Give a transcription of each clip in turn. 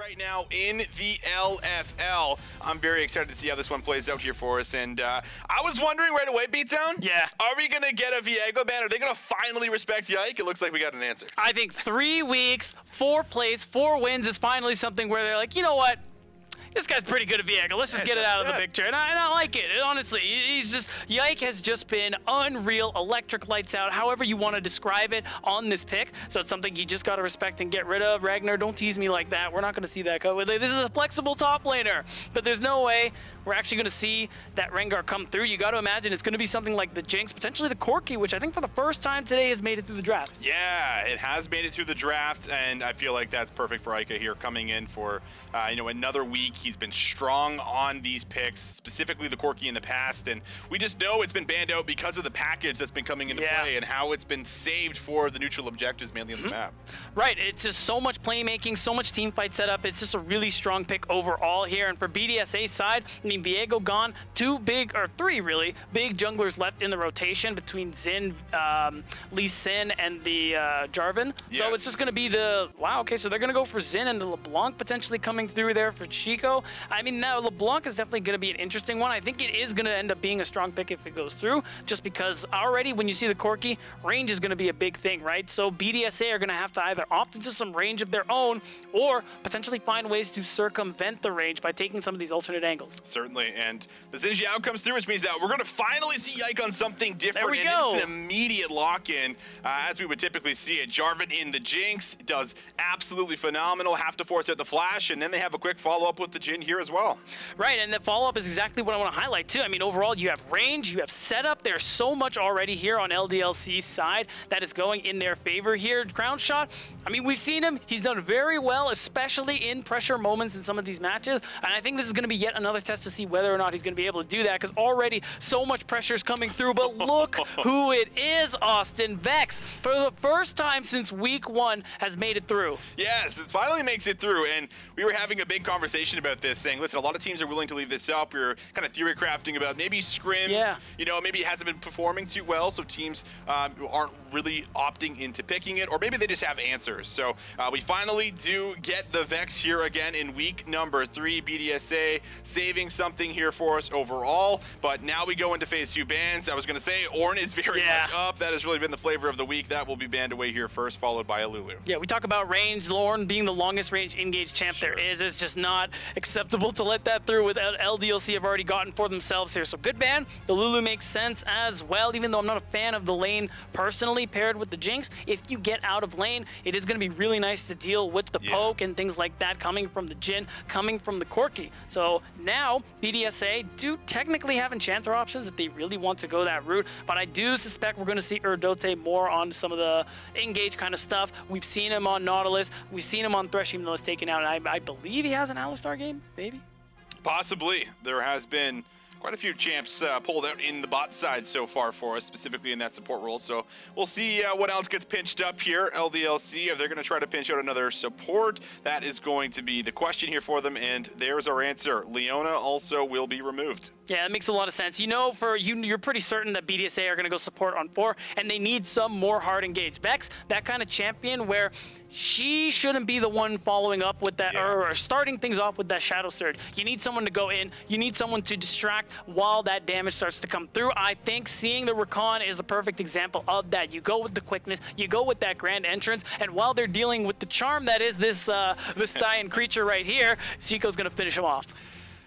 right now in the LFL. I'm very excited to see how this one plays out here for us. And I was wondering right away, Beatdown, are we going to get a Viego ban? Are they going to finally respect Yike? It looks like we got an answer. I think 3 weeks, 4 plays, 4 wins is finally something where they're like, you know what? This guy's pretty good at Viego. Let's just get it out of the picture. And I like it. Honestly, Yike has just been unreal, electric lights out, however you want to describe it on this pick. So it's something you just got to respect and get rid of. Ragnar, don't tease me like that. We're not going to see that. This is a flexible top laner, but there's no way we're actually going to see that Rengar come through. You got to imagine it's going to be something like the Jinx, potentially the Corki, which I think for the first time today has made it through the draft. Yeah, it has made it through the draft, and I feel like that's perfect for Ica here, coming in for another week. He's been strong on these picks, specifically the Corki in the past, and we just know it's been banned out because of the package that's been coming into play and how it's been saved for the neutral objectives mainly on the map. Right, it's just so much playmaking, so much team fight setup. It's just a really strong pick overall here. And for BDSA side, I mean, Viego gone, 3 really big junglers left in the rotation between Xin, Lee Sin, and the Jarvan. Yes. So it's just going to be the, so they're going to go for Xin and the LeBlanc potentially coming through there for Chico. I mean, now LeBlanc is definitely going to be an interesting one. I think it is going to end up being a strong pick if it goes through, just because already when you see the Corki, range is going to be a big thing, right? So BDSA are going to have to either opt into some range of their own or potentially find ways to circumvent the range by taking some of these alternate angles. Certainly, and the Xin Jiao comes through, which means that we're going to finally see Yike on something different. There we go. It's an immediate lock-in, as we would typically see it. Jarvan in the Jinx does absolutely phenomenal, have to force out the flash, and then they have a quick follow-up with the Jhin here as well. Right, and the follow-up is exactly what I want to highlight too. I mean, overall, you have range, you have setup. There's so much already here on LDLC's side that is going in their favor here. Crown Shot, I mean, we've seen him. He's done very well, especially in pressure moments in some of these matches, and I think this is going to be yet another test to see whether or not he's going to be able to do that, because already so much pressure is coming through. But look who it is, Austin. Vex, for the first time since week 1, has made it through. Yes, it finally makes it through, and we were having a big conversation about this, saying, listen, a lot of teams are willing to leave this up. We were kind of theory crafting about maybe scrims, maybe it hasn't been performing too well, so teams aren't really opting into picking it, or maybe they just have answers. So we finally do get the Vex here again in week number 3. BDSA saving something here for us overall, but now we go into phase 2 bans. I was going to say Ornn is very much up. That has really been the flavor of the week. That will be banned away here first, followed by Alulu. Yeah, we talk about range. Ornn being the longest range engage champ there is. It's just not acceptable to let that through with LDLC have already gotten for themselves here. So good ban. The Lulu makes sense as well, even though I'm not a fan of the lane personally paired with the Jinx. If you get out of lane, it is going to be really nice to deal with the poke and things like that coming from the Jhin, coming from the Corki. So now BDSA do technically have enchanter options if they really want to go that route, but I do suspect we're going to see Urdote more on some of the engage kind of stuff. We've seen him on Nautilus. We've seen him on Thresh, even though it's taken out. And I believe he has an Alistar game, maybe? Possibly. There has been quite a few champs pulled out in the bot side so far for us, specifically in that support role. So we'll see what else gets pinched up here. LDLC, if they're going to try to pinch out another support, that is going to be the question here for them. And there's our answer. Leona also will be removed. Yeah, that makes a lot of sense. You know, you're pretty certain that BDSA are going to go support on 4, and they need some more hard engage. Vex, that kind of champion where she shouldn't be the one following up with that or starting things off with that Shadow Surge. You need someone to go in. You need someone to distract while that damage starts to come through. I think seeing the Rakan is a perfect example of that. You go with the quickness, you go with that grand entrance, and while they're dealing with the charm that is this Saiyan creature right here, Chico's going to finish him off.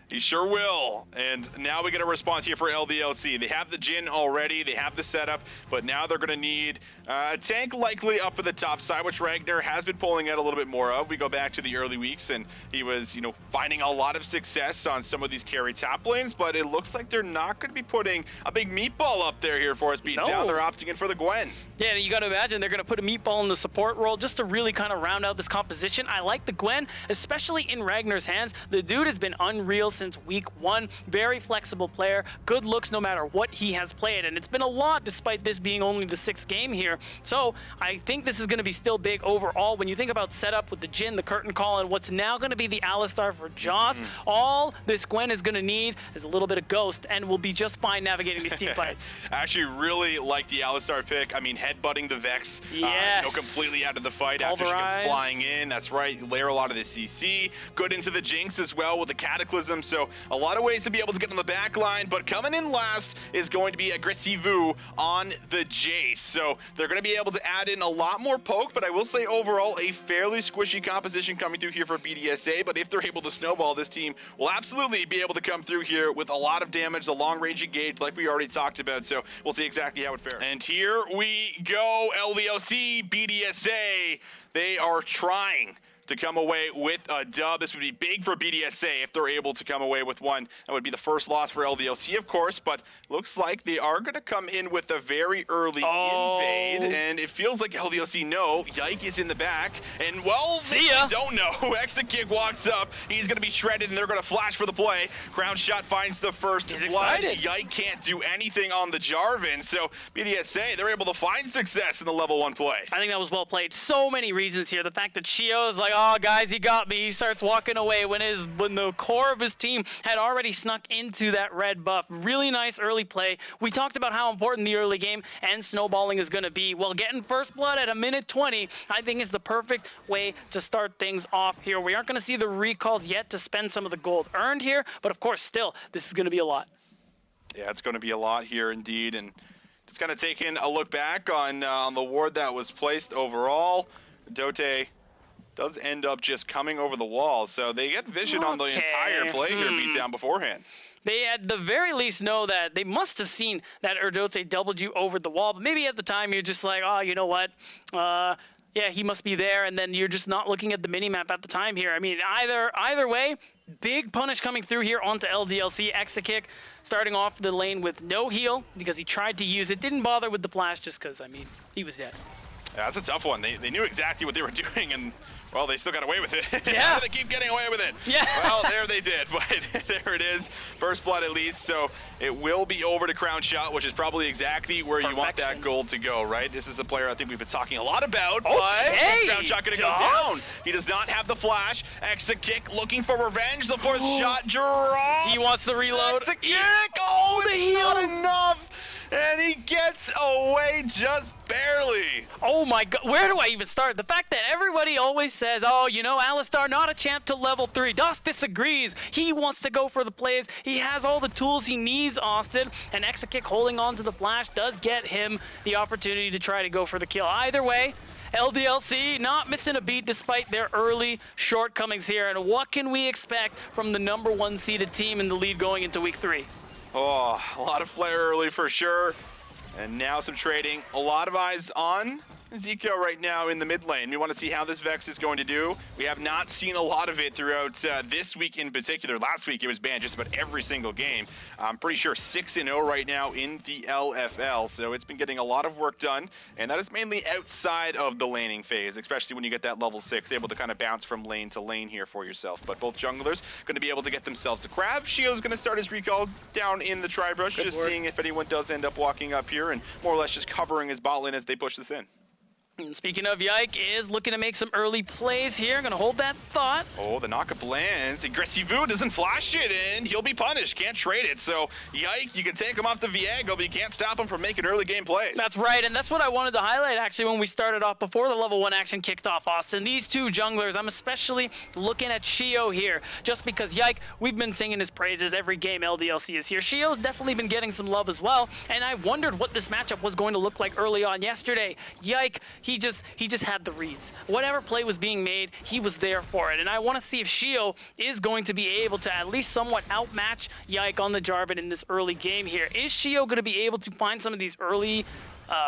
He sure will. And now we get a response here for LDLC. They have the Jhin already, they have the setup, but now they're going to need a tank likely up at the top side, which Ragnar has been pulling out a little bit more of. We go back to the early weeks, and he was, finding a lot of success on some of these carry top lanes, but it looks like they're not going to be putting a big meatball up there here for us, Beatdown. No. They're opting in for the Gwen. Yeah, you got to imagine they're going to put a meatball in the support role just to really kind of round out this composition. I like the Gwen, especially in Ragnar's hands. The dude has been unreal since week 1. Very flexible player, good looks no matter what he has played, and it's been a lot despite this being only the 6th game here. So I think this is going to be still big overall. When you think about setup with the Jhin, the curtain call, and what's now going to be the Alistar for Joss, all this Gwen is going to need is a little bit of Ghost, and will be just fine navigating these team fights. I actually really like the Alistar pick. I mean, headbutting the Vex, yes. Completely out of the fight after she comes flying in. That's right, layer a lot of the CC. Good into the Jinx as well with the Cataclysm, so a lot of ways to be able to get on the back line, but coming in last is going to be Aggressivu on the Jace. So they're going to be able to add in a lot more poke, but I will say overall a fairly squishy composition coming through here for BDSA, but if they're able to snowball, this team will absolutely be able to come through here with a lot of damage, the long range engage like we already talked about, so we'll see exactly how it fares. And here we go, LDLC, BDSA, they are trying to come away with a dub. This would be big for BDSA if they're able to come away with one. That would be the first loss for LDLC, of course, but looks like they are going to come in with a very early invade, and it feels like LDLC know Yike is in the back, and well, see ya. Don't know. Exit kick walks up. He's going to be shredded, and they're going to flash for the play. Crown shot finds the first blood. Yike can't do anything on the Jarvan, so BDSA, they're able to find success in the level 1 play. I think that was well played. So many reasons here. The fact that Shio's like, oh, guys, he got me. He starts walking away when the core of his team had already snuck into that red buff. Really nice early play. We talked about how important the early game and snowballing is going to be. Well, getting first blood at a minute 20, I think is the perfect way to start things off here. We aren't going to see the recalls yet to spend some of the gold earned here, but of course, still, this is going to be a lot. Yeah, it's going to be a lot here indeed, and just kind of taking a look back on the ward that was placed overall. Dote does end up just coming over the wall, so they get vision on the entire play here, beat down beforehand. They at the very least know that they must have seen that Erdote doubled you over the wall, but maybe at the time you're just like, oh, you know what? Yeah, he must be there, and then you're just not looking at the minimap at the time here. I mean, either way, big punish coming through here onto LDLC. Exit kick starting off the lane with no heal because he tried to use it. Didn't bother with the flash just because, I mean, he was dead. Yeah, that's a tough one. They knew exactly what they were doing, and well, they still got away with it. Yeah. They keep getting away with it. Yeah. Well, there they did, but there it is. First blood at least, so it will be over to Crown Shot, which is probably exactly where you want that gold to go, right? This is a player I think we've been talking a lot about, but Crown Shot gonna go down. He does not have the flash. Exit kick looking for revenge. The fourth shot drops. He wants the reload. Exit kick. Oh, it's not enough. And he gets away just barely. Oh my god, where do I even start? The fact that everybody always says, oh, you know, Alistar not a champ to level 3. Doss disagrees. He wants to go for the plays. He has all the tools he needs, Austin. And Exit kick holding on to the flash does get him the opportunity to try to go for the kill. Either way, LDLC not missing a beat despite their early shortcomings here. And what can we expect from the #1 seeded team in the lead going into week 3? Oh, a lot of flare early for sure. And now some trading. A lot of eyes on Ezekiel right now in the mid lane. We want to see how this Vex is going to do. We have not seen a lot of it throughout this week in particular. Last week it was banned just about every single game. I'm pretty sure 6-0 right now in the LFL, so it's been getting a lot of work done, and that is mainly outside of the laning phase, especially when you get that level 6, able to kind of bounce from lane to lane here for yourself. But both junglers going to be able to get themselves a grab. Shio's going to start his recall down in the tri-brush, just seeing if anyone does end up walking up here and more or less just covering his bot lane as they push this in. And speaking of, Yike is looking to make some early plays here. Gonna hold that thought. Oh, the knockup lands. Aggressivu doesn't flash it in. He'll be punished. Can't trade it. So, Yike, you can take him off the Viego, but you can't stop him from making early game plays. That's right, and that's what I wanted to highlight actually when we started off before the level 1 action kicked off, Austin. These two junglers, I'm especially looking at Shio here, just because Yike, we've been singing his praises every game LDLC is here. Shio's definitely been getting some love as well, and I wondered what this matchup was going to look like early on yesterday. Yike, he just had the reads. Whatever play was being made, he was there for it. And I want to see if Shio is going to be able to at least somewhat outmatch Yike on the Jarvan in this early game here. Is Shio going to be able to find some of these early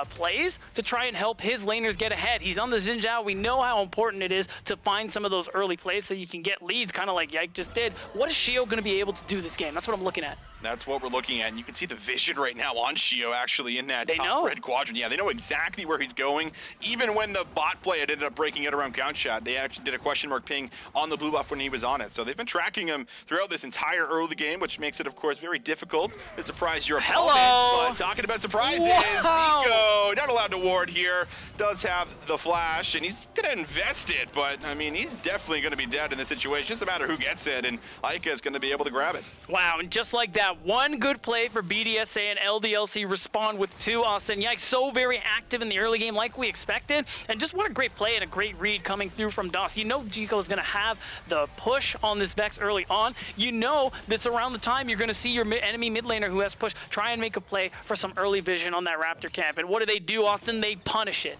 plays to try and help his laners get ahead. He's on the Xin Zhao. We know how important it is to find some of those early plays so you can get leads, kind of like Yike just did. What is Shio going to be able to do this game? That's what I'm looking at. That's what we're looking at, and you can see the vision right now on Shio actually in that top red quadrant. Yeah, they know exactly where he's going. Even when the bot play had ended up breaking it around count shot, they actually did a question mark ping on the blue buff when he was on it. So they've been tracking him throughout this entire early game, which makes it, of course, very difficult to surprise your opponent. But talking about surprises, Zico, not allowed to ward here, does have the flash, and he's going to invest it, but, I mean, he's definitely going to be dead in this situation. Just a matter who gets it, and Ica is going to be able to grab it. Wow, and just like that, one good play for BDSA and LDLC respond with 2. Austin Yike so very active in the early game like we expected, and just what a great play and a great read coming through from DOS. You know Zico is going to have the push on this Vex early on. You know this around the time you're going to see your enemy mid laner who has push try and make a play for some early vision on that Raptor camp. And what do, Austin? They punish it.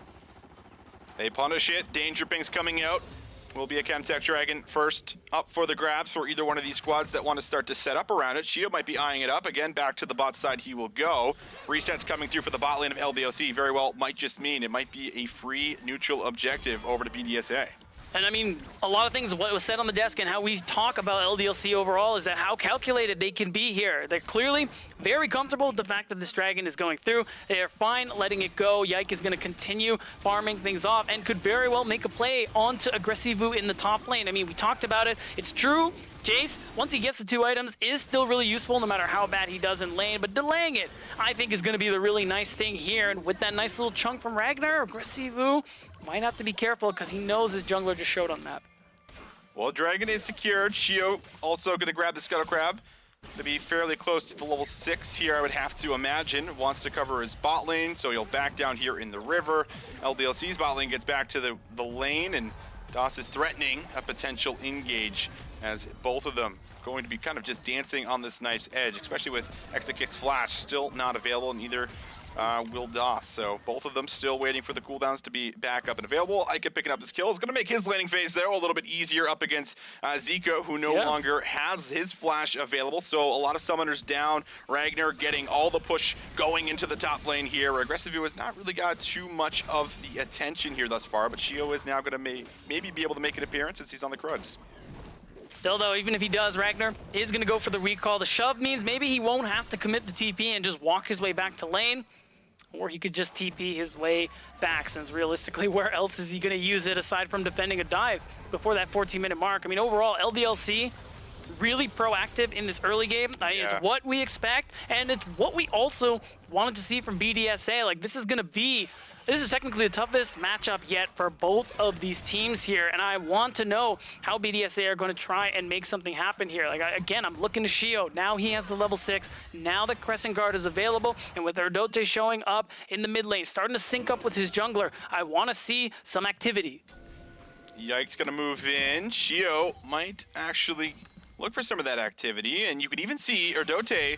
They punish it. Danger pings coming out. Will be a Chemtech Dragon first up for the grabs for either one of these squads that want to start to set up around it. Shio might be eyeing it up. Again, back to the bot side he will go. Resets coming through for the bot lane of LDLC. Very well might just mean it might be a free neutral objective over to BDSA. And I mean, a lot of things, what was said on the desk and how we talk about LDLC overall is that how calculated they can be here. They're clearly very comfortable with the fact that this dragon is going through. They are fine letting it go. Yike is going to continue farming things off and could very well make a play onto Aggressivu in the top lane. I mean, we talked about it. It's true. Jace, once he gets the 2 items, is still really useful no matter how bad he does in lane, but delaying it, I think, is going to be the really nice thing here. And with that nice little chunk from Ragnar, Aggressivu might have to be careful because he knows his jungler just showed on map. Well, Dragon is secured. Shio also going to grab the Scuttle Crab to be fairly close to the level 6 here, I would have to imagine. Wants to cover his bot lane, so he'll back down here in the river. LDLC's bot lane gets back to the lane, and DOS is threatening a potential engage as both of them going to be kind of just dancing on this knife's edge, especially with Exakick's flash still not available, and neither will DOS. So both of them still waiting for the cooldowns to be back up and available. Ica picking up this kill is going to make his laning phase there a little bit easier up against Zico, who no longer has his flash available. So a lot of summoners down. Ragnar getting all the push going into the top lane here. Aggressivu has not really got too much of the attention here thus far, but Shio is now going to maybe be able to make an appearance as he's on the Cruds. Still, though, even if he does, Ragnar is going to go for the recall. The shove means maybe he won't have to commit the TP and just walk his way back to lane. Or he could just TP his way back, since realistically, where else is he going to use it aside from defending a dive before that 14-minute mark? I mean, overall, LDLC really proactive in this early game. It's what we expect, and it's what we also wanted to see from BDSA. Like, this is technically the toughest matchup yet for both of these teams here, and I want to know how BDSA are going to try and make something happen here. Like, again, I'm looking to Shio. Now he has the level 6. Now the Crescent Guard is available, and with Erdote showing up in the mid lane, starting to sync up with his jungler, I want to see some activity. Yike's going to move in. Shio might actually look for some of that activity, and you can even see Erdote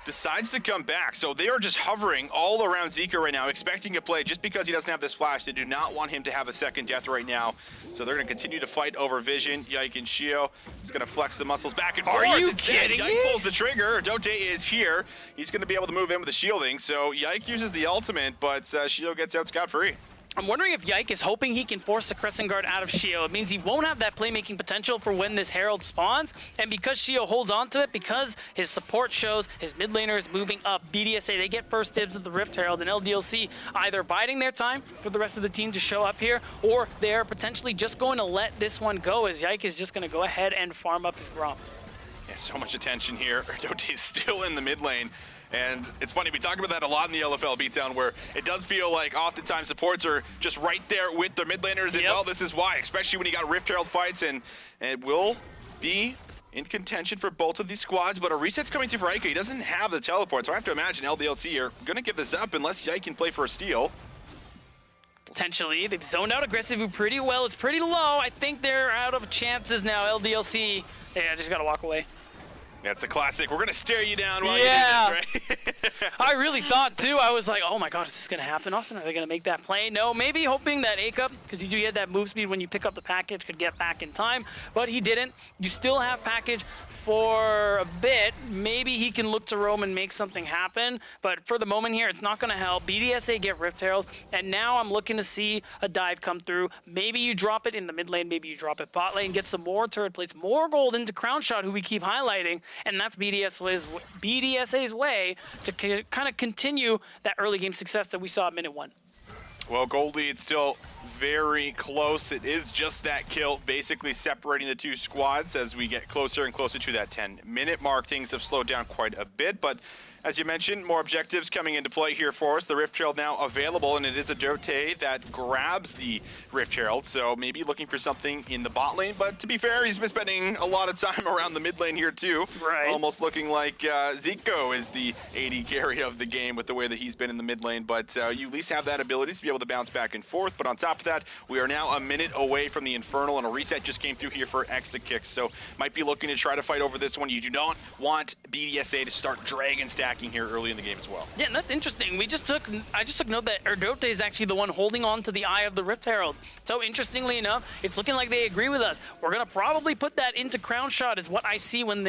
decides to come back. So they are just hovering all around Zico right now, expecting a play just because he doesn't have this flash. They do not want him to have a second death right now. So they're going to continue to fight over vision. Yike and Shio is going to flex the muscles back and forth. Are you kidding me? Yike pulls the trigger. Erdote is here. He's going to be able to move in with the shielding. So Yike uses the ultimate, but Shio gets out scot-free. I'm wondering if Yike is hoping he can force the Crescent Guard out of Shio. It means he won't have that playmaking potential for when this Herald spawns. And because Shio holds on to it, because his support shows his mid laner is moving up, BDSA, they get first dibs at the Rift Herald, and LDLC either biding their time for the rest of the team to show up here, or they're potentially just going to let this one go, as Yike is just going to go ahead and farm up his Gromp. Yeah, so much attention here. Erdote is still in the mid lane. And it's funny, we talk about that a lot in the LFL beatdown, where it does feel like oftentimes supports are just right there with their mid laners, and well, this is why, especially when you got Rift Herald fights, and it will be in contention for both of these squads, but a reset's coming through for Ica. He doesn't have the teleport, so I have to imagine LDLC are going to give this up unless Yike can play for a steal. Potentially. They've zoned out Aggressivu pretty well. It's pretty low. I think they're out of chances now. LDLC, yeah, just got to walk away. That's the classic. We're going to stare you down while yeah. you do this, right? I really thought, too. I was like, oh, my God, is this going to happen, Austin? Are they going to make that play? No, maybe hoping that A-Cup, because you do get that move speed when you pick up the package, could get back in time. But he didn't. You still have package for a bit. Maybe he can look to roam and make something happen. But for the moment here, it's not going to help. BDSA get Rift Herald. And now I'm looking to see a dive come through. Maybe you drop it in the mid lane. Maybe you drop it bot lane. Get some more turret plates, more gold into Crown Shot, who we keep highlighting. And that's BDSA's way to kind of continue that early game success that we saw at minute 1. Well, gold lead still very close. It is just that kill, basically separating the two squads as we get closer and closer to that 10-minute mark. Things have slowed down quite a bit, but as you mentioned, more objectives coming into play here for us. The Rift Herald now available, and it is a Dote that grabs the Rift Herald, so maybe looking for something in the bot lane. But to be fair, he's been spending a lot of time around the mid lane here too. Right. Almost looking like Zico is the AD carry of the game with the way that he's been in the mid lane. But you at least have that ability to be able to bounce back and forth. But on top of that, we are now a minute away from the Infernal, and a reset just came through here for exit kicks. So might be looking to try to fight over this one. You do not want BDSA to start dragon stacking here early in the game as well. Yeah, and that's interesting. I just took note that Erdote is actually the one holding on to the Eye of the Rift Herald. So interestingly enough, it's looking like they agree with us. We're gonna probably put that into Crown Shot is what I see when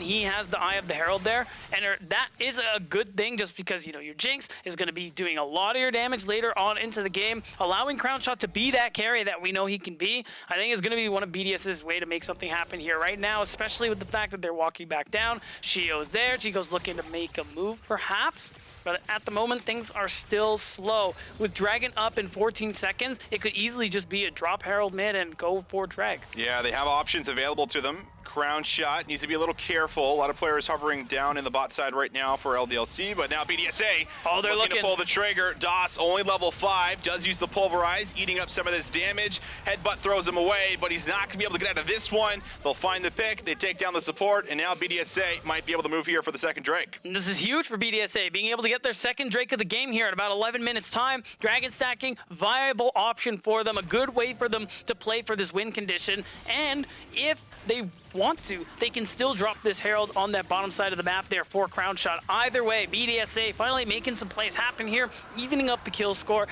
he has the Eye of the Herald there. And that is a good thing just because, you know, your Jinx is gonna be doing a lot of your damage later on into the game. Allowing Crown Shot to be that carry that we know he can be, I think is gonna be one of BDS's way to make something happen here right now, especially with the fact that they're walking back down. Shio's there. Chico's looking to make a move perhaps, but at the moment things are still slow. With Dragon up in 14 seconds, it could easily just be a drop Herald mid and go for Drag. Yeah, they have options available to them. Crown Shot needs to be a little careful. A lot of players hovering down in the bot side right now for LDLC, but now BDSA they're looking to pull the trigger. DOS only level 5, does use the Pulverize, eating up some of this damage. Headbutt throws him away, but he's not going to be able to get out of this one. They'll find the pick, they take down the support, and now BDSA might be able to move here for the second Drake. And this is huge for BDSA, being able to get their second Drake of the game here at about 11 minutes time. Dragon stacking, viable option for them, a good way for them to play for this win condition, and if they want to, they can still drop this Herald on that bottom side of the map there for Crown Shot. Either way, BDSA finally making some plays happen here, evening up the kill score,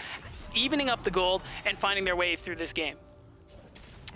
evening up the gold, and finding their way through this game.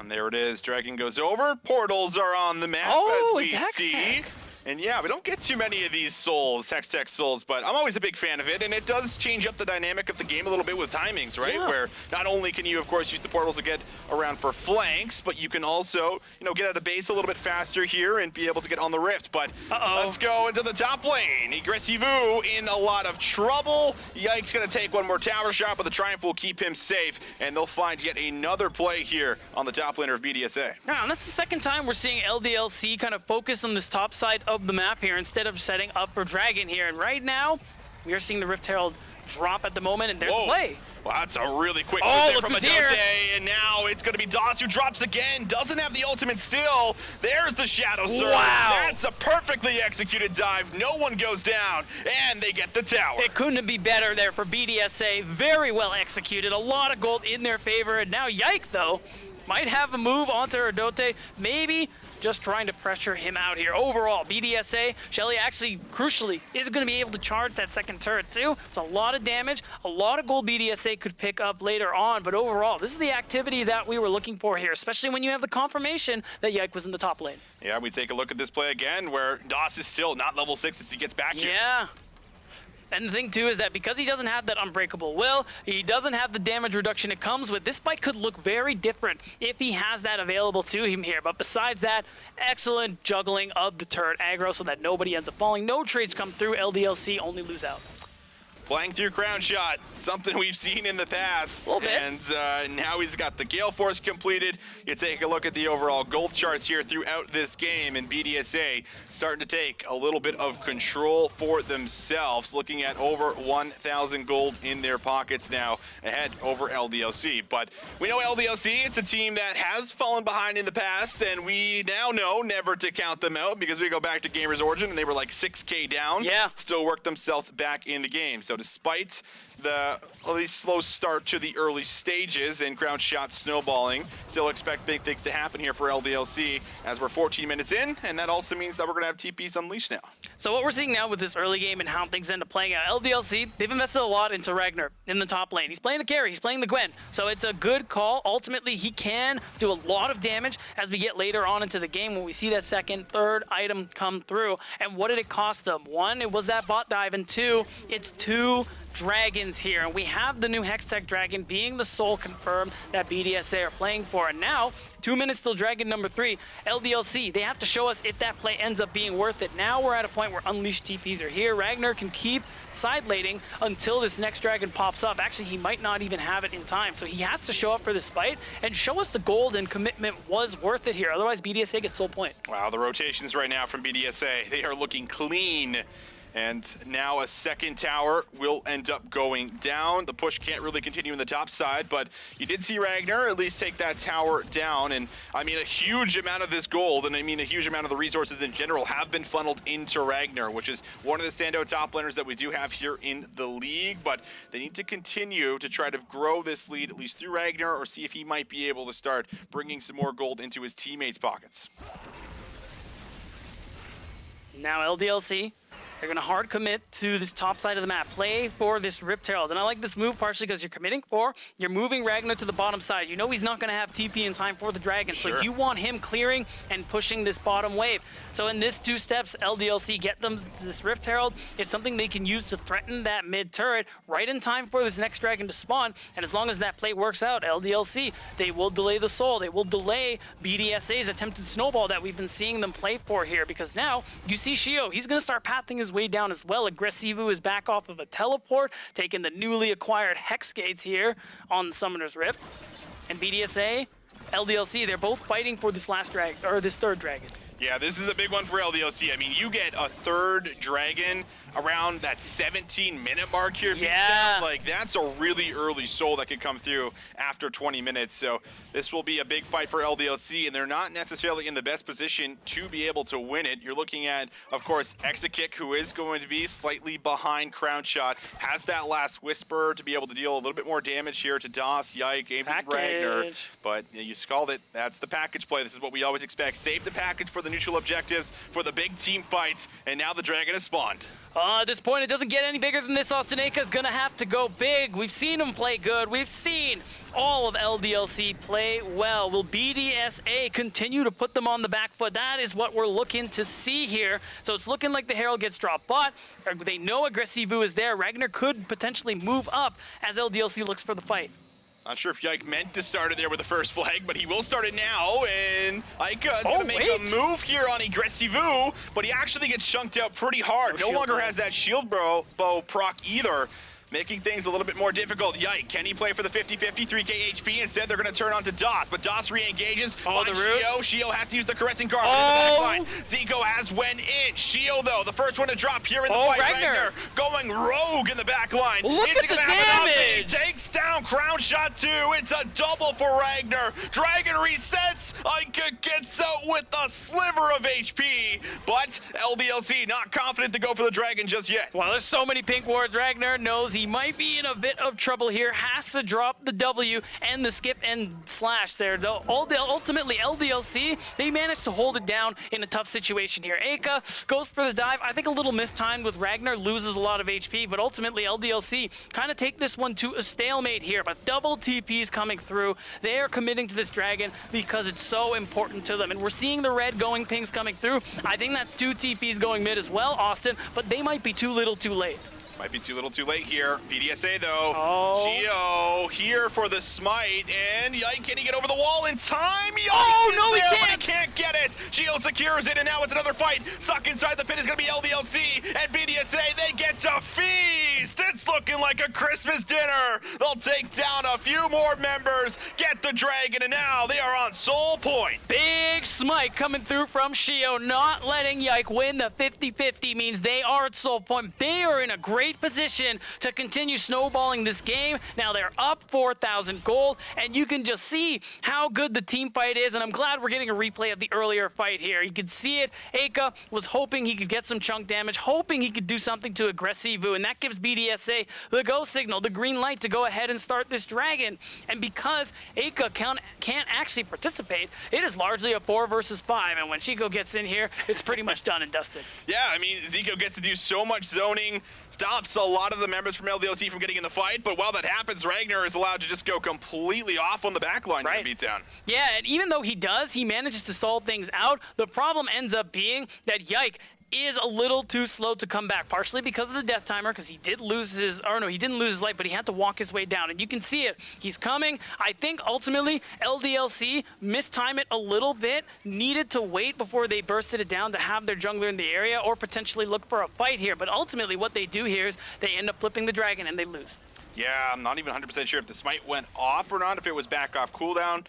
And there it is. Dragon goes over. Portals are on the map as we see. And yeah, we don't get too many of these souls, Hextech souls, but I'm always a big fan of it, and it does change up the dynamic of the game a little bit with timings, right? Yeah. Where not only can you, of course, use the portals to get around for flanks, but you can also, you know, get out of base a little bit faster here and be able to get on the rift. But let's go into the top lane. Aggressivu in a lot of trouble. Yike's gonna take one more tower shot, but the Triumph will keep him safe, and they'll find yet another play here on the top laner of BDSA. Now, and that's the second time we're seeing LDLC kind of focus on this top side of the map here instead of setting up for Dragon here. And right now, we are seeing the Rift Herald drop at the moment, and there's the play. Well, that's a really quick move there from Adote, and now it's going to be DOS who drops again. Doesn't have the ultimate still. There's the Shadow Surge. Wow. That's a perfectly executed dive. No one goes down, and they get the tower. It couldn't be better there for BDSA. Very well executed. A lot of gold in their favor. And now Yike, though, might have a move onto Adote. Maybe just trying to pressure him out here. Overall, BDSA, Shelly actually, crucially, is going to be able to charge that second turret too. It's a lot of damage, a lot of gold BDSA could pick up later on, but overall, this is the activity that we were looking for here, especially when you have the confirmation that Yike was in the top lane. Yeah, we take a look at this play again, where DOS is still not level 6 as he gets back here. Yeah. And the thing, too, is that because he doesn't have that Unbreakable Will, he doesn't have the damage reduction it comes with, this fight could look very different if he has that available to him here. But besides that, excellent juggling of the turret aggro so that nobody ends up falling. No trades come through. LDLC only lose out. Playing through Crown Shot, something we've seen in the past. A little bit. And now he's got the Gale Force completed. You take a look at the overall gold charts here throughout this game, and BDSA starting to take a little bit of control for themselves, looking at over 1,000 gold in their pockets now, ahead over LDLC. But we know LDLC, it's a team that has fallen behind in the past, and we now know never to count them out because we go back to Gamers Origin and they were like 6K down. Yeah. Still work themselves back in the game. So despite the at least slow start to the early stages and ground shot snowballing. Still expect big things to happen here for LDLC as we're 14 minutes in, and that also means that we're going to have TPs unleashed now. So what we're seeing now with this early game and how things end up playing out, LDLC, they've invested a lot into Ragnar in the top lane. He's playing the carry, he's playing the Gwen, so it's a good call. Ultimately, he can do a lot of damage as we get later on into the game when we see that second, third item come through. And what did it cost them? One, it was that bot dive, and two, it's 2 dragons here, and we have the new Hextech dragon being the sole confirmed that BDSA are playing for. And now 2 minutes till dragon number 3. LDLC, they have to show us if that play ends up being worth it. Now we're at a point where unleashed TPs are here. Ragnar can keep side laning until this next dragon pops up. Actually, he might not even have it in time, so he has to show up for this fight and show us the gold and commitment was worth it here. Otherwise, BDSA gets sole point. Wow, the rotations right now from BDSA, they are looking clean. And now a second tower will end up going down. The push can't really continue in the top side, but you did see Ragnar at least take that tower down. And I mean, a huge amount of this gold, and I mean a huge amount of the resources in general, have been funneled into Ragnar, which is one of the standout top laners that we do have here in the league. But they need to continue to try to grow this lead, at least through Ragnar, or see if he might be able to start bringing some more gold into his teammates' pockets. Now LDLC, they're going to hard commit to this top side of the map. Play for this Ripped Herald. And I like this move partially because you're moving Ragnar to the bottom side. You know he's not going to have TP in time for the dragon. Sure. So you want him clearing and pushing this bottom wave. So in this 2 steps, LDLC get them this Ripped Herald. It's something they can use to threaten that mid turret right in time for this next dragon to spawn. And as long as that play works out, LDLC, they will delay the soul. They will delay BDSA's attempted snowball that we've been seeing them play for here. Because now you see Shio, he's going to start pathing his way down as well. Agressivu is back off of a teleport, taking the newly acquired Hex Gates here on the Summoner's Rift. And BDSA, LDLC, they're both fighting for this last dragon, or this third dragon. Yeah, this is a big one for LDLC. I mean, you get a third dragon around that 17-minute mark here. Yeah. Like, that's a really early soul that could come through after 20 minutes. So this will be a big fight for LDLC, and they're not necessarily in the best position to be able to win it. You're looking at, of course, Exekick, who is going to be slightly behind Crown Shot, has that last Whisper to be able to deal a little bit more damage here to DOS, Yike, even Ragnar. But you called it. That's the package play. This is what we always expect. Save the package for the neutral objectives, for the big team fights, and now the dragon has spawned. At this point, it doesn't get any bigger than this. Austineka's gonna have to go big. We've seen him play good. We've seen all of LDLC play well. Will BDSA continue to put them on the back foot? That is what we're looking to see here. So it's looking like the Herald gets dropped, but they know Agressivu is there. Ragnar could potentially move up as LDLC looks for the fight. Not sure if Yike meant to start it there with the first flag, but he will start it now, and Ika is going to make a move here on Agressivu, but he actually gets chunked out pretty hard. No longer has that shield bow proc either, making things a little bit more difficult. Yike, can he play for the 50-50, 3k HP? Instead, they're going to turn on to DOS, but DOS re-engages on Shio. Shio has to use the Caressing Carve in the back line. Zico has went in. Shio, though, the first one to drop here in the fight. Ragnar going rogue in the back line. Look at the damage! He takes down Crown Shot 2. It's a double for Ragnar. Dragon resets. Ika gets out with a sliver of HP, but LDLC not confident to go for the dragon just yet. Well, there's so many pink wards. Ragnar knows he might be in a bit of trouble here. Has to drop the W and the skip and slash there. Though ultimately LDLC, they managed to hold it down in a tough situation here. Aka goes for the dive. I think a little mistimed with Ragnar, loses a lot of HP, but ultimately LDLC kind of take this one to a stalemate here. But double TPs coming through. They are committing to this dragon because it's so important to them. And we're seeing the red going pings coming through. I think that's 2 TPs going mid as well, Austin, but they might be too little too late. Might be too little too late here. BDSA though. Gio here for the smite, and Yike, can he get over the wall in time? Yike no, he can't! But he can't get it. Gio secures it, and now it's another fight. Stuck inside the pit is going to be LDLC, and BDSA, they get to feast. It's looking like a Christmas dinner. They'll take down a few more members, get the dragon, and now they are on soul point. Big smite coming through from Shio, not letting Yike win the 50-50 means they are at soul point. They are in a great position to continue snowballing this game. Now they're up 4,000 gold, and you can just see how good the team fight is, and I'm glad we're getting a replay of the earlier fight here. You could see it. Aka was hoping he could get some chunk damage, hoping he could do something to Agressivu, and that gives BDSA BDSA the go signal, the green light to go ahead and start this dragon. And because Aka can't actually participate, it is largely a 4 versus 5. And when Chico gets in here, it's pretty much done and dusted. Yeah, I mean, Zico gets to do so much zoning, stops a lot of the members from LDLC from getting in the fight, but while that happens, Ragnar is allowed to just go completely off on the back line right. in Beatdown. Yeah, and even though he does, he manages to solve things out. The problem ends up being that Yike is a little too slow to come back, partially because of the death timer, because he did lose his, or no, he didn't lose his life, but he had to walk his way down, and you can see it. He's coming. I think ultimately LDLC mistimed it a little bit, needed to wait before they bursted it down to have their jungler in the area, or potentially look for a fight here, but ultimately what they do here is they end up flipping the dragon and they lose. Yeah, I'm not even 100% sure if the smite went off or not, if it was back off cooldown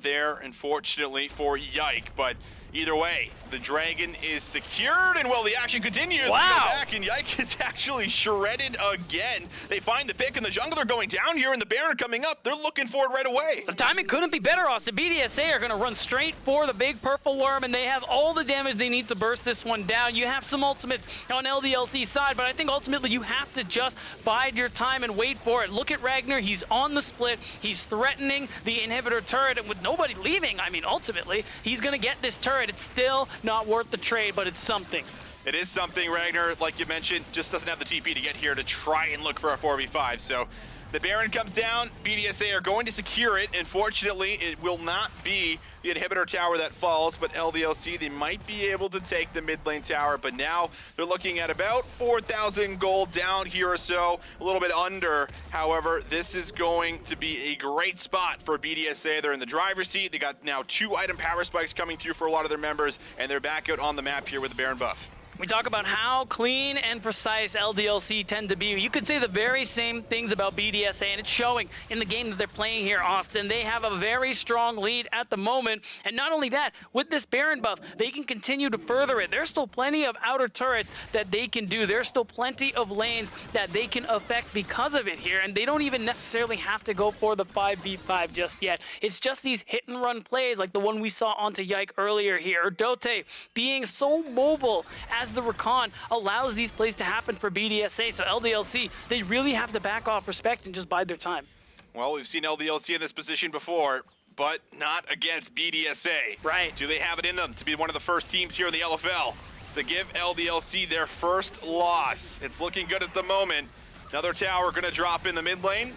there, unfortunately, for Yike. But either way, the dragon is secured, and well, the action continues. Wow. Go back, and Yike is actually shredded again. They find the pick, and the jungler going down here, and the Baron coming up. They're looking for it right away. The timing couldn't be better, Austin. BDSA are going to run straight for the big purple worm, and they have all the damage they need to burst this one down. You have some ultimates on LDLC's side, but I think ultimately you have to just bide your time and wait for it. Look at Ragnar. He's on the split. He's threatening the inhibitor turret, and with nobody leaving, I mean, ultimately, he's going to get this turret. It's still not worth the trade, but it's something. It is something. Ragnar, like you mentioned, just doesn't have the TP to get here to try and look for a 4v5. So the Baron comes down. BDSA are going to secure it. Unfortunately, it will not be the inhibitor tower that falls, but LDLC, they might be able to take the mid lane tower, but now they're looking at about 4,000 gold down here or so, a little bit under. However, this is going to be a great spot for BDSA. They're in the driver's seat. They got now 2 item power spikes coming through for a lot of their members, and they're back out on the map here with the Baron buff. We talk about how clean and precise LDLC tend to be. You could say the very same things about BDSA, and it's showing in the game that they're playing here, Austin. They have a very strong lead at the moment, and not only that, with this Baron buff, they can continue to further it. There's still plenty of outer turrets that they can do. There's still plenty of lanes that they can affect because of it here, and they don't even necessarily have to go for the 5v5 just yet. It's just these hit-and-run plays like the one we saw onto Yike earlier here, or Dote being so mobile as the Rakan allows these plays to happen for BDSA. So LDLC, they really have to back off respect and just bide their time. Well, we've seen LDLC in this position before, but not against BDSA. Right. Do they have it in them to be one of the first teams here in the LFL to give LDLC their first loss? It's looking good at the moment. Another tower going to drop in the mid lane.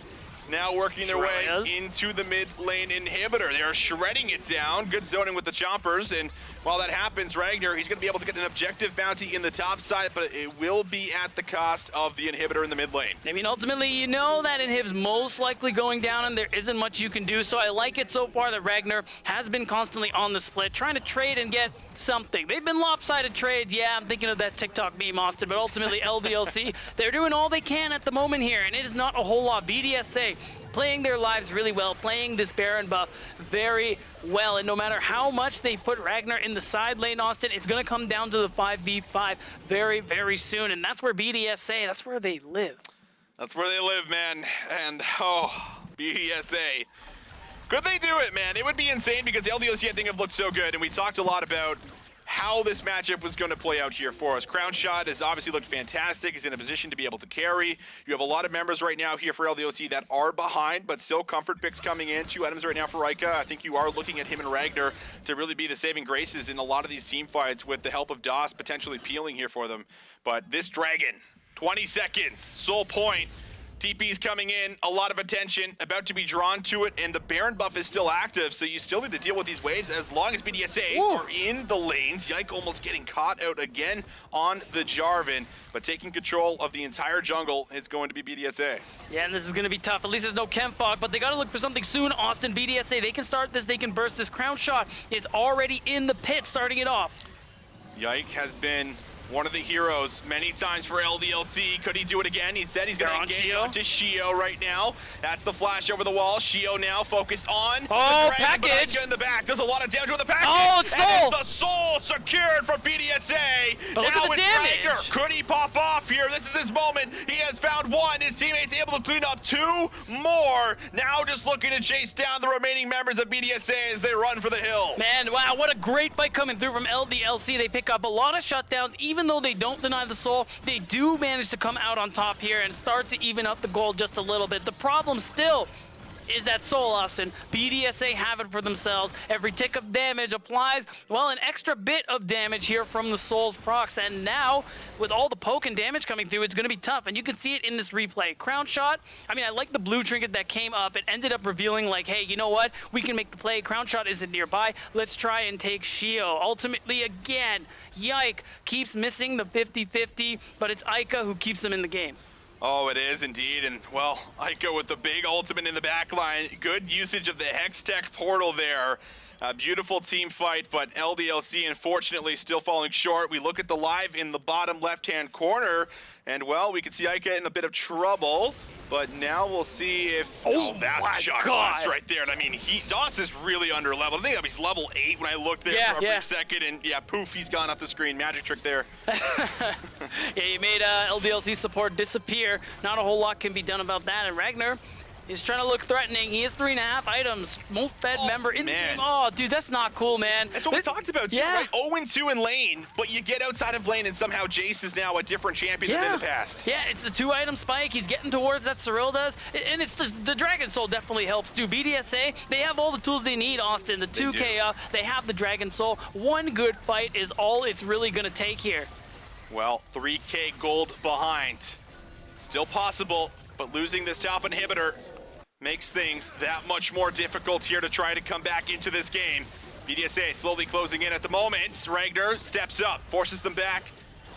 Now working their way into the mid lane inhibitor. They are shredding it down. Good zoning with the choppers. And while that happens, Ragnar, he's going to be able to get an objective bounty in the top side, but it will be at the cost of the inhibitor in the mid lane. I mean, ultimately, you know that inhib's most likely going down, and there isn't much you can do. So I like it so far that Ragnar has been constantly on the split, trying to trade and get something. They've been lopsided trades. Yeah, I'm thinking of that TikTok meme, Austin, but ultimately LDLC, they're doing all they can at the moment here, and it is not a whole lot. BDSA playing their lives really well, playing this Baron buff very well, and no matter how much they put Ragnar in the side lane, Austin, it's going to come down to the 5v5 very, very soon, and that's where BDSA, that's where they live. That's where they live, man, and oh, BDSA. Could they do it, man? It would be insane because LDLC, I think, have looked so good, and we talked a lot about how this matchup was going to play out here for us. Crown Shot has obviously looked fantastic. He's in a position to be able to carry. You have a lot of members right now here for LDLC that are behind, but still comfort picks coming in. 2 items right now for Rika. I think you are looking at him and Ragnar to really be the saving graces in a lot of these team fights with the help of DOS potentially peeling here for them. But this dragon, 20 seconds, Soul Point. TP's coming in, a lot of attention, about to be drawn to it, and the Baron buff is still active, so you still need to deal with these waves as long as BDSA are in the lanes. Yike almost getting caught out again on the Jarvan, but taking control of the entire jungle is going to be BDSA. Yeah, and this is going to be tough. At least there's no chem fog, but they got to look for something soon. Austin, BDSA, they can start this, they can burst this. Crown Shot is already in the pit, starting it off. Yike has been one of the heroes many times for LDLC. Could he do it again? He said he's going to engage onto Shio right now. That's the flash over the wall. Shio now focused on the dragon, package in the back. There's a lot of damage with the package. Oh, it's Soul. And it's the Soul secured from BDSA. But now look at the with damage. Ragnar. Could he pop off here? This is his moment. He has found one. His teammates able to clean up 2 more. Now just looking to chase down the remaining members of BDSA as they run for the hills. Man, wow, what a great fight coming through from LDLC. They pick up a lot of shutdowns. Even though they don't deny the soul, they do manage to come out on top here and start to even up the goal just a little bit. The problem still is that soul, Austin. BDSA have it for themselves. Every tick of damage applies, well, an extra bit of damage here from the soul's procs. And now, with all the poke and damage coming through, it's going to be tough. And you can see it in this replay. Crown shot, I mean, I like the blue trinket that came up. It ended up revealing like, hey, you know what? We can make the play. Crown shot isn't nearby. Let's try and take Shio. Ultimately, again, Yike keeps missing the 50-50, but it's Ica who keeps them in the game. Oh, it is indeed, and well, Ica with the big ultimate in the back line. Good usage of the Hextech portal there. A beautiful team fight, but LDLC unfortunately still falling short. We look at the live in the bottom left-hand corner, and well, we can see Ica in a bit of trouble. But now we'll see if... Oh, that's my a shot God. blast right there. And I mean, Doss is really under leveled. I think he's level 8 when I looked there for a brief second. And yeah, poof, he's gone off the screen. Magic trick there. Yeah, you made LDLC support disappear. Not a whole lot can be done about that. And Ragnar is trying to look threatening. He has 3.5 items. Smoke-fed member in the game. Oh, dude, that's not cool, man. That's what we talked about, too, right? 0-2 in lane, but you get outside of lane, and somehow Jace is now a different champion than in the past. Yeah, it's the 2-item spike. He's getting towards that Cyril does. And it's the Dragon Soul definitely helps, too. BDSA, they have all the tools they need, Austin. The 2K up, they have the Dragon Soul. One good fight is all it's really going to take here. Well, 3K gold behind. Still possible, but losing this top inhibitor makes things that much more difficult here to try to come back into this game. BDSA slowly closing in at the moment. Ragnar steps up, forces them back.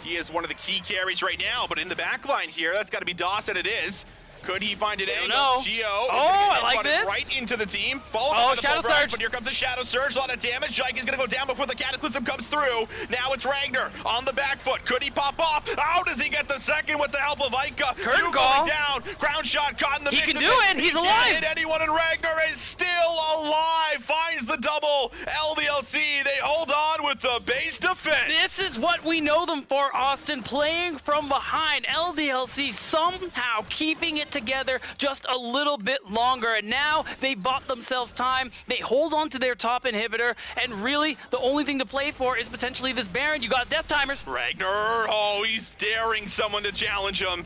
He is one of the key carries right now, but in the back line here, that's got to be Doss, and it is. Could he find an angle? Gio. Oh, I like this. Right into the team. Follows the Shadow Surge. But here comes the Shadow Surge. A lot of damage. Jike is going to go down before the Cataclysm comes through. Now it's Ragnar on the back foot. Could he pop off? How does he get the second with the help of Ica? Curtain call. Down. Ground shot caught in the mix. He can do it. He's alive. Can't hit anyone, and Ragnar is still alive. Finds the double. LDLC, they hold on with the base defense. This is what we know them for, Austin. Playing from behind. LDLC somehow keeping it together just a little bit longer, and now they bought themselves time. They hold on to their top inhibitor, and really the only thing to play for is potentially this Baron. You got death timers. Ragnar, oh, he's daring someone to challenge him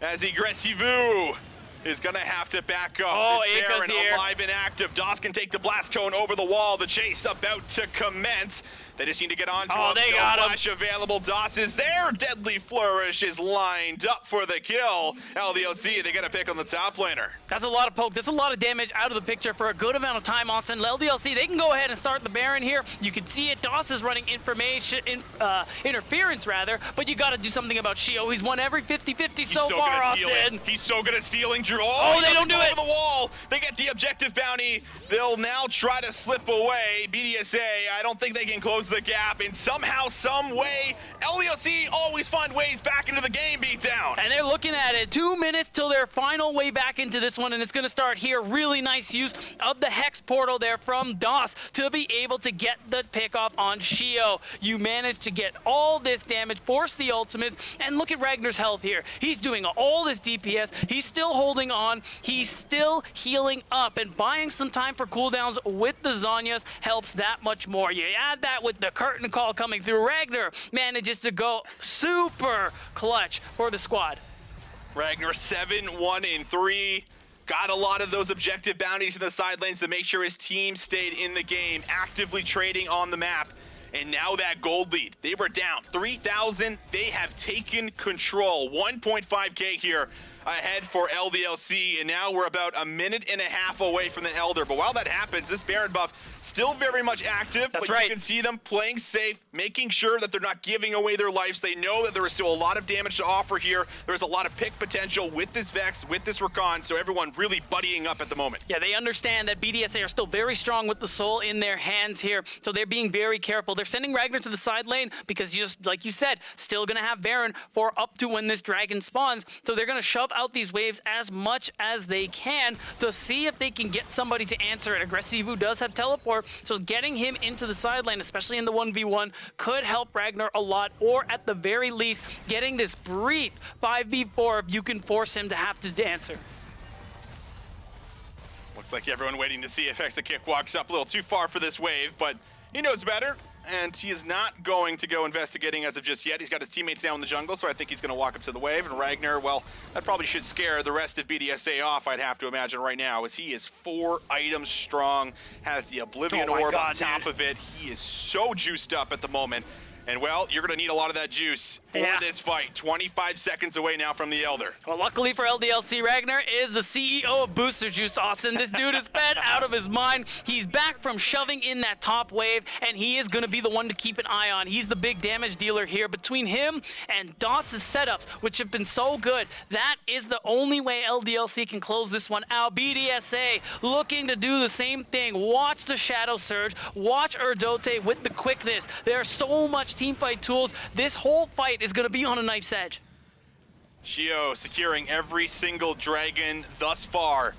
as Aggressivu is gonna have to back up. Oh, this Baron here. alive and active. Doss can take the blast cone over the wall. The chase about to commence. They just need to get on to him. They got him. Flash available. Doss is there. Deadly Flourish is lined up for the kill. LDLC, they get a pick on the top laner. That's a lot of poke. That's a lot of damage out of the picture for a good amount of time, Austin. LDLC, they can go ahead and start the Baron here. You can see it. Doss is running interference, rather, but you got to do something about Shio. He's won every 50-50 so far, Austin. He's so good at stealing, Drew. Oh, they don't do it. Over the wall. They get the objective bounty. They'll now try to slip away. BDSA, I don't think they can close the gap, and somehow, some way, LDLC always find ways back into the game beatdown. And they're looking at it. 2 minutes till their final way back into this one, and it's going to start here. Really nice use of the Hex portal there from Doss to be able to get the pick off on Shio. You managed to get all this damage, force the ultimates, and look at Ragnar's health here. He's doing all this DPS. He's still holding on. He's still healing up, and buying some time for cooldowns with the Zhonya's helps that much more. You add that with the curtain call coming through. Ragnar manages to go super clutch for the squad. Ragnar 7-1-3. Got a lot of those objective bounties in the side lanes to make sure his team stayed in the game, actively trading on the map. And now that gold lead, they were down 3,000. They have taken control. 1.5K here ahead for LDLC, and now we're about a minute and a half away from the Elder. But while that happens, this Baron buff still very much active. That's but right. You can see them playing safe, making sure that they're not giving away their lives. They know that there is still a lot of damage to offer here. There's a lot of pick potential with this Vex, with this Rakan, so everyone really buddying up at the moment. Yeah, they understand that BDSA are still very strong with the soul in their hands here, so they're being very careful. They're sending Ragnar to the side lane because, just like you said, still going to have Baron for up to when this dragon spawns, so they're going to shove out these waves as much as they can to see if they can get somebody to answer it. Aggressivu does have teleport, so getting him into the sideline, especially in the 1v1, could help Ragnar a lot, or at the very least, getting this brief 5v4 if you can force him to have to answer. Looks like everyone waiting to see if Exakick walks up a little too far for this wave, but he knows better, and he is not going to go investigating as of just yet. He's got his teammates down in the jungle, so I think he's going to walk up to the wave, and Ragnar, well, that probably should scare the rest of BDSA off, I'd have to imagine right now, as he is 4 items strong, has the Oblivion Orb on top of it. He is so juiced up at the moment. And, well, you're going to need a lot of that juice for this fight. 25 seconds away now from the Elder. Well, luckily for LDLC, Ragnar is the CEO of Booster Juice, Austin. This dude is fed out of his mind. He's back from shoving in that top wave, and he is going to be the one to keep an eye on. He's the big damage dealer here. Between him and DOS's setups, which have been so good, that is the only way LDLC can close this one out. BDSA looking to do the same thing. Watch the Shadow Surge. Watch Erdote with the quickness. There's so much teamfight tools. This whole fight is going to be on a knife's edge. Shio securing every single dragon thus far.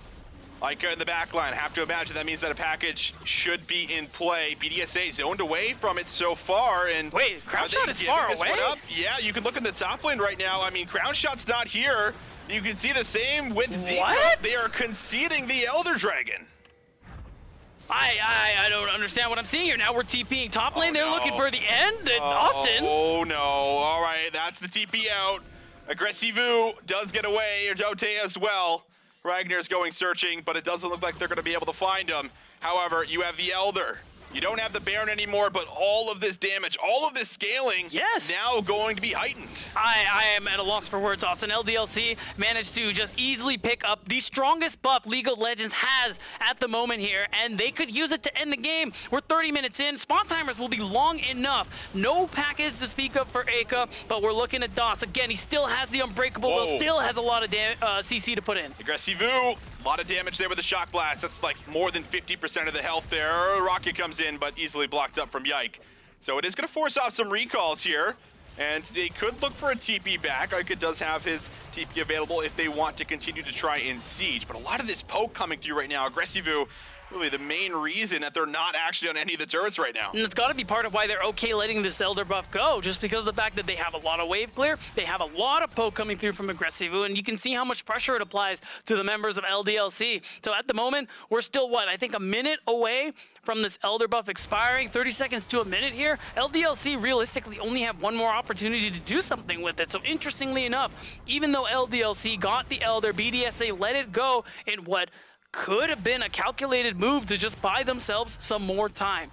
Ica in the back line. Have to imagine that means that a package should be in play. BDSA zoned away from it so far. And wait, Crown Shot is far away? Yeah, you can look in the top lane right now. I mean, Crown Shot's not here. You can see the same with Zika. They are conceding the Elder Dragon. I don't understand what I'm seeing here. Now we're TPing top lane. They're looking for the end. And Austin. Oh, no. All right, that's the TP out. Aggressivu does get away. Erdote as well. Ragnar's going searching, but it doesn't look like they're going to be able to find him. However, you have the Elder. You don't have the Baron anymore, but all of this damage, all of this scaling, now going to be heightened. I am at a loss for words, Austin. LDLC managed to just easily pick up the strongest buff League of Legends has at the moment here, and they could use it to end the game. We're 30 minutes in. Spawn timers will be long enough. No package to speak of for Aka, but we're looking at DOS. Again, he still has the Unbreakable, but still has a lot of CC to put in. Aggressivu. A lot of damage there with the Shock Blast. That's like more than 50% of the health there. Rocket comes in, but easily blocked up from Yike. So it is going to force off some recalls here. And they could look for a TP back. Ica does have his TP available if they want to continue to try and siege. But a lot of this poke coming through right now. Aggressivu, really the main reason that they're not actually on any of the turrets right now. And it's got to be part of why they're okay letting this Elder buff go, just because of the fact that they have a lot of wave clear, they have a lot of poke coming through from Aggressivu, and you can see how much pressure it applies to the members of LDLC. So at the moment, we're still, I think a minute away from this Elder buff expiring, 30 seconds to a minute here. LDLC realistically only have one more opportunity to do something with it. So interestingly enough, even though LDLC got the Elder, BDSA let it go in what could have been a calculated move to just buy themselves some more time.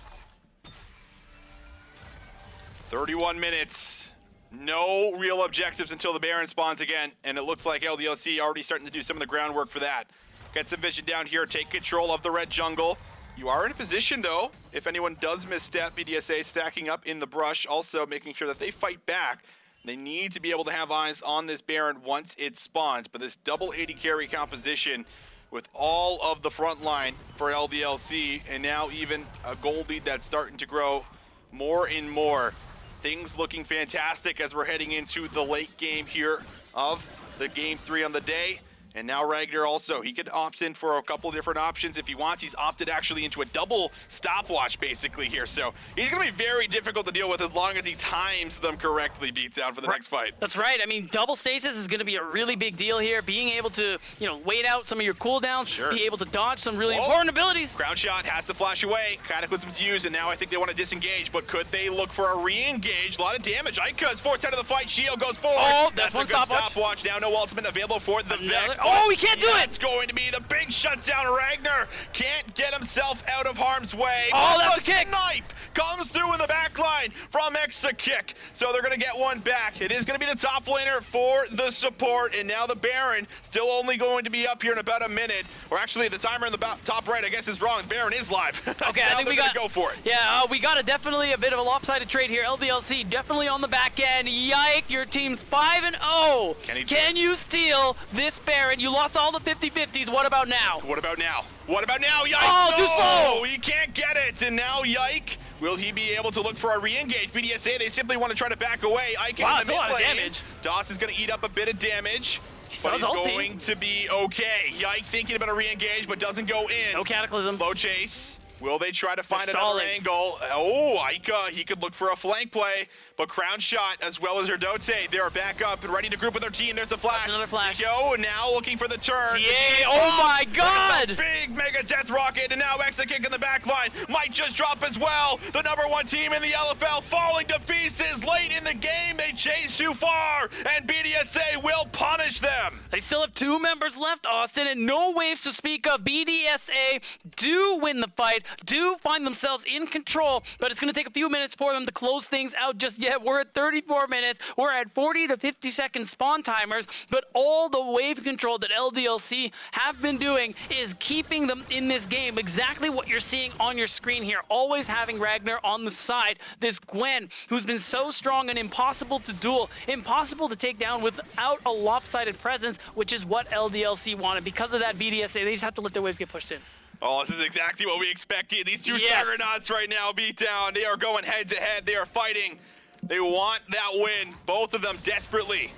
31 minutes. No real objectives until the Baron spawns again, and it looks like LDLC already starting to do some of the groundwork for that. Get some vision down here, take control of the red jungle. You are in a position, though, if anyone does misstep, BDSA stacking up in the brush, also making sure that they fight back. They need to be able to have eyes on this Baron once it spawns, but this double 80 carry composition with all of the front line for LDLC, and now even a gold lead that's starting to grow more and more. Things looking fantastic as we're heading into the late game here of the game 3 on the day. And now Ragnar also, he could opt in for a couple of different options if he wants. He's opted actually into a double stopwatch basically here. So he's going to be very difficult to deal with as long as he times them correctly, Beatdown, for the next fight. That's right. I mean, double stasis is going to be a really big deal here. Being able to, wait out some of your cooldowns, be able to dodge some really important abilities. Crown Shot has to flash away. Cataclysm's used, and now I think they want to disengage, but could they look for a re-engage? A lot of damage. Ica is forced out of the fight. Shio goes forward. Oh, that's one a good stopwatch. Now no ultimate available for the Vex. Oh, he can't do it! It's going to be the big shutdown. Ragnar can't get himself out of harm's way. Oh, that's a kick! Snipe comes through in the back line from Exakick. So they're going to get one back. It is going to be the top laner for the support, and now the Baron still only going to be up here in about a minute. Or actually, the timer in the top right, I guess, is wrong. Baron is live. Okay, I think we got to go for it. Yeah, we got definitely a bit of a lopsided trade here. LDLC definitely on the back end. Yike, your team's 5-0. Can you steal this Baron? You lost all the 50-50s. What about now? What about now? What about now? Yike! Oh, too slow! He can't get it. And now Yike, will he be able to look for a re-engage? BDSA, they simply want to try to back away. Ike in the mid lane. Damage. DOS is going to eat up a bit of damage. but he's going to be okay. Yike thinking about a re-engage, but doesn't go in. No Cataclysm. Slow chase. Will they try to find another angle? Oh, Aika, he could look for a flank play, but Crown Shot as well as Erdote, they are back up and ready to group with their team. There's a flash. Another flash. Yo, now looking for the turn. Yeah, oh my god! Big Mega Death Rocket, and now Extra Kick in the back line. Might just drop as well. The #1 team in the LFL falling to pieces late in the game. They chase too far, and BDSA will punish them. They still have 2 members left, Austin, and no waves to speak of. BDSA do win the fight, do find themselves in control, but it's going to take a few minutes for them to close things out just yet. We're at 34 minutes. We're at 40 to 50 second spawn timers, but all the wave control that LDLC have been doing is keeping them in this game. Exactly what you're seeing on your screen here. Always having Ragnar on the side. This Gwen, who's been so strong and impossible to duel, impossible to take down without a lopsided presence, which is what LDLC wanted. Because of that, BDSA, they just have to let their waves get pushed in. Oh, this is exactly what we expected. These two juggernauts right now beat down. They are going head to head. They are fighting. They want that win. Both of them desperately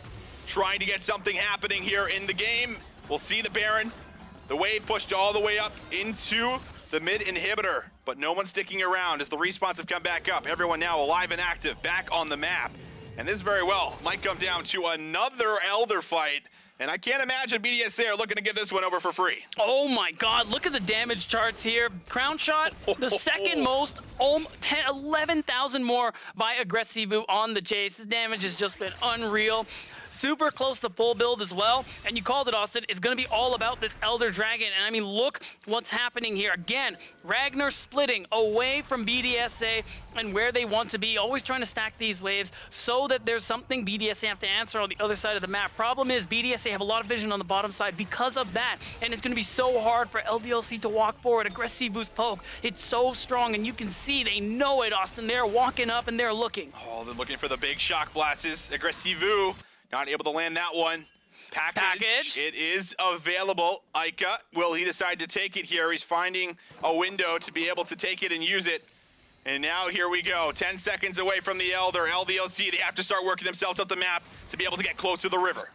trying to get something happening here in the game. We'll see the Baron. The wave pushed all the way up into the mid inhibitor, but no one's sticking around as the respawns have come back up. Everyone now alive and active, back on the map. And this very well might come down to another Elder fight. And I can't imagine BDSA are looking to give this one over for free. Oh my god, look at the damage charts here. Crown Shot, the second most, 11,000 more by Aggressivu on the Jace. The damage has just been unreal. Super close to full build as well. And you called it, Austin. It's going to be all about this Elder Dragon. And I mean, look what's happening here. Again, Ragnar splitting away from BDSA and where they want to be. Always trying to stack these waves so that there's something BDSA have to answer on the other side of the map. Problem is, BDSA have a lot of vision on the bottom side because of that. And it's going to be so hard for LDLC to walk forward. Aggressivu's poke, it's so strong. And you can see they know it, Austin. They're walking up and they're looking. Oh, they're looking for the big shock blasts. Aggressivu not able to land that one. Package. It is available. Aika, will he decide to take it here? He's finding a window to be able to take it and use it. And now here we go. 10 seconds away from the Elder. LDLC, they have to start working themselves up the map to be able to get close to the river.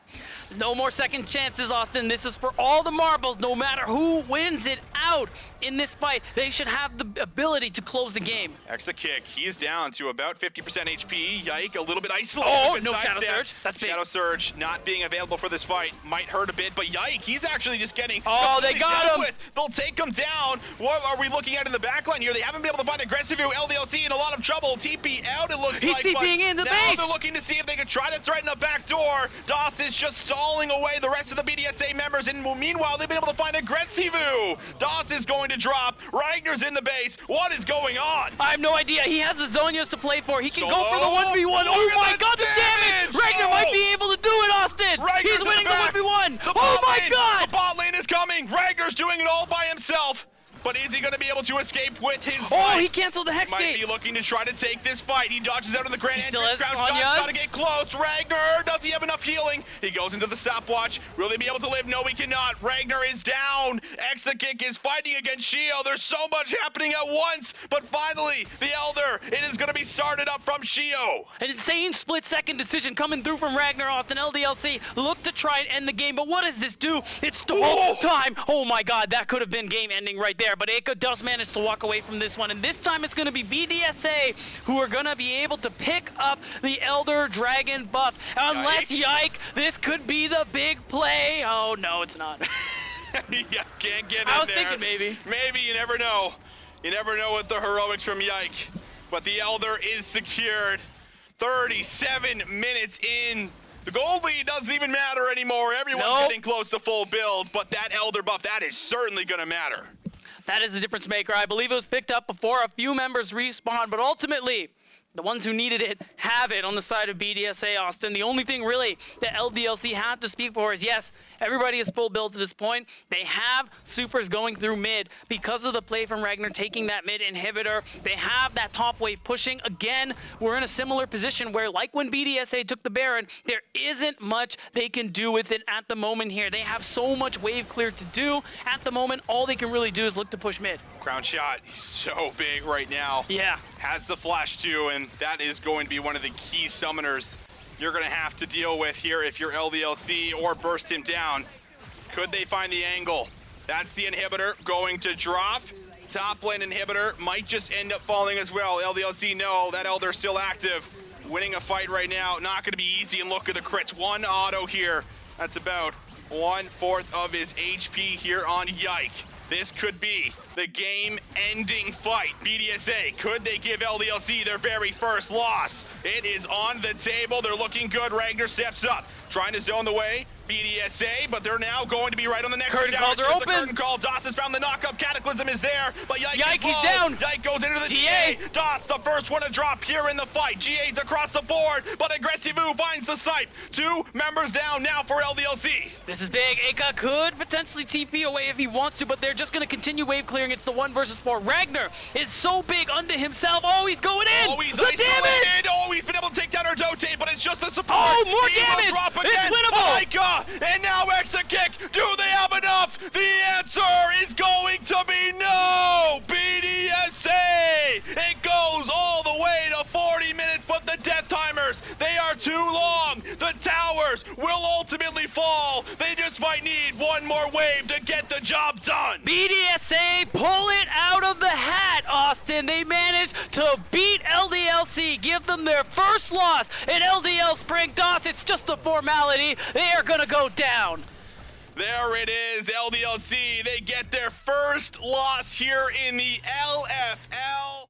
No more second chances, Austin. This is for all the marbles. No matter who wins it out in this fight, they should have the ability to close the game. Extra kick. He's down to about 50% HP. Yike, a little bit isolated. Oh, no Shadow Surge. That's big. Shadow Surge not being available for this fight might hurt a bit, but Yike, he's actually just getting... Oh, they got him. They'll take him down. What are we looking at in the backline here? They haven't been able to find Aggressivu. LDLC in a lot of trouble. TP out, it looks like. He's TPing in the base. Now they're looking to see if they can try to threaten a back door. DOS is just stalling away the rest of the BDSA members, and meanwhile, they've been able to find Aggressivu. DOS is going to drop. Ragnar's in the base. What is going on? I have no idea. He has the Zonias to play for. He can go for the 1v1. Oh my god, the damage! Ragnar might be able to do it, Austin. He's winning the 1v1. Oh my god! The bot lane is coming. Ragnar's doing it all by himself. But is he going to be able to escape with his life? Oh, he canceled the Hex Might Gate. be looking to try to take this fight. He dodges out of the grand entrance. Crown Shot's got to get close. Ragnar, does he have enough healing? He goes into the stopwatch. Will they be able to live? No, he cannot. Ragnar is down. Extra kick is fighting against Shio. There's so much happening at once. But finally, the Elder, it is going to be started up from Shio. An insane split-second decision coming through from Ragnar. Austin. LDLC look to try and end the game. But what does this do? It's the whole time. Oh my god, that could have been game-ending right there. But Eiko does managed to walk away from this one, and this time it's going to be BDSA who are going to be able to pick up the Elder Dragon buff. Unless, Yike, this could be the big play. Oh, no, it's not. Yeah, can't get in there. I was thinking maybe. Maybe, you never know. You never know with the heroics from Yike. But the Elder is secured. 37 minutes in. The gold lead doesn't even matter anymore. Everyone's getting close to full build, but that Elder buff, that is certainly going to matter. That is the difference maker. I believe it was picked up before a few members respawned, but ultimately, the ones who needed it have it on the side of BDSA, Austin. The only thing really that LDLC had to speak for is, yes, everybody is full build to this point. They have supers going through mid because of the play from Ragnar taking that mid inhibitor. They have that top wave pushing. Again, we're in a similar position where, like when BDSA took the Baron, there isn't much they can do with it at the moment here. They have so much wave clear to do. At the moment, all they can really do is look to push mid. Crown Shot, he's so big right now. Yeah. Has the flash too, and that is going to be one of the key summoners you're going to have to deal with here if you're LDLC, or burst him down. Could they find the angle? That's the inhibitor going to drop. Top lane inhibitor might just end up falling as well. LDLC, no, that Elder's still active. Winning a fight right now, not going to be easy, and look at the crits. One auto here. That's about 1/4 of his HP here on Yike. This could be the game-ending fight. BDSA, could they give LDLC their very first loss? It is on the table. They're looking good. Ragnar steps up, trying to zone the way. BDSA, but they're now going to be right on the next curtain calls are open. The curtain call. Doss has found the knock-up. Cataclysm is there, but Yike is down. Yike goes into the GA. Doss, the first one to drop here in the fight. GA's across the board, but Aggressivu finds the snipe. 2 members down now for LDLC. This is big. Aka could potentially TP away if he wants to, but they're just going to continue wave clearing. It's the 1 versus 4. Ragnar is so big unto himself. Oh, he's going in. Oh, he's the damage. Oh, he's been able to take down Ardote, but it's just the support. Oh, more He damage. will drop again. It's winnable. Ika, and now Exa kick. Do they have enough? The answer is going to be no. BDSA. It goes all the way to 40 minutes, but the death timers, they are too long. The towers will ultimately fall. They just might need one more wave to get the job done. BDSA pull it out of the hat, Austin. They managed to beat LDLC, give them their first loss in LDL Spring. Doss, it's just a formality. They are going to go down. There it is, LDLC. They get their first loss here in the LFL.